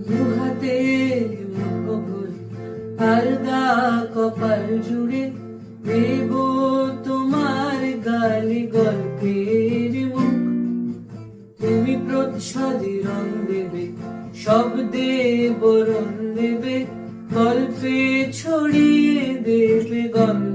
দুহাতে মুখভরে আলগা কপাল জুড়ে দেব তোমার গালে গল্পের মুখ। তুমি প্রচ্ছদে রং দেবে, শব্দে বরণ দেবে, গল্পে ছড়িয়ে দেবে গন্ধ।